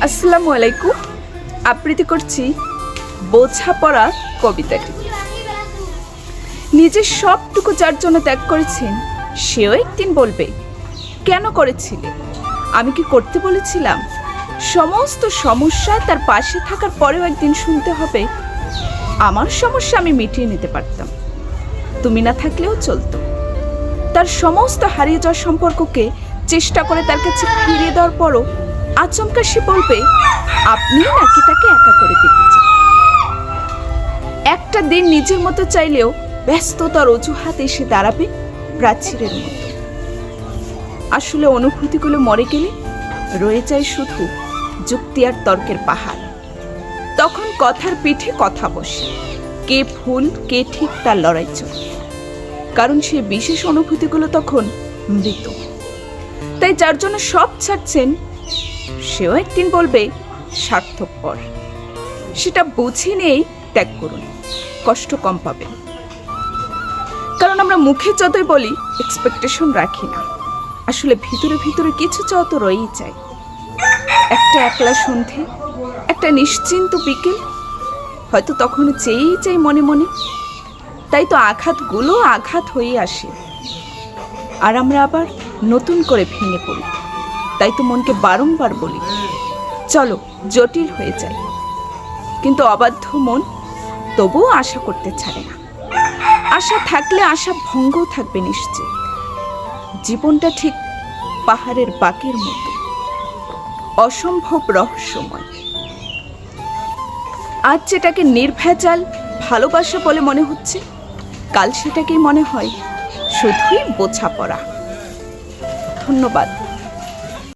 আসসালামু আলাইকুম। আবৃত্তি করছি বোঝাপড়া কবিতাটি। নিজের সবটুকু যার জন্য ত্যাগ করেছেন, সেও একদিন বলবে, কেন করেছিলে? আমি কি করতে বলেছিলাম? সমস্ত সমস্যায় তার পাশে থাকার পরেও একদিন শুনতে হবে, আমার সমস্যা আমি মিটিয়ে নিতে পারতাম, তুমি না থাকলেও চলতো। তার সমস্ত হারিয়ে যাওয়া সম্পর্ককে চেষ্টা করে তার কাছে ফিরিয়ে দেওয়ার পরও আচমকা সে বলবে, আপনি নাকি তাকে একা করে দিতে চান। একটা দিন নিজের মতো চাইলেও ব্যস্ততার অজুহাত এসে দাঁড়াবে প্রাচীরের মতো। আসলে অনুভূতিগুলো মরে গেলে রয়ে যায় শুধু যুক্তি আর তর্কের পাহাড়। তখন কথার পিঠে কথা বসে, কে ভুল কে ঠিক তার লড়াই চলে। কারণ সে বিশেষ অনুভূতিগুলো তখন মৃত। তাই যার জন্য সব ছাড়ছেন, সেও একদিন বলবে স্বার্থপর। সেটা বুঝে নেই ত্যাগ করুন, কষ্ট কম পাবেন। কারণ আমরা মুখে যতই বলি এক্সপেকটেশন রাখি না, আসলে ভিতরে ভিতরে কিছু চাও তো রয়েই যায়। একটা একলা সন্ধে, একটা নিশ্চিন্ত বিকেল, হয়তো তখন চেয়েই চাই মনে মনে। তাই তো আঘাতগুলো আঘাত হয়ে আসে, আর আমরা আবার নতুন করে ভেঙে পড়ি। তাই তো মনকে বারংবার বলি, চলো জটিল হয়ে যায়। কিন্তু অবাধ্য মন তবুও আশা করতে ছাড়ে না। আশা থাকলে আশা ভঙ্গও থাকবে নিশ্চিত। জীবনটা ঠিক পাহাড়ের বাঁকের মতো, অসম্ভব রহস্যময়। আজ যেটাকে নির্ভেজাল ভালোবাসা বলে মনে হচ্ছে, কাল সেটাকেই মনে হয় শুধুই বোঝাপড়া। ধন্যবাদ।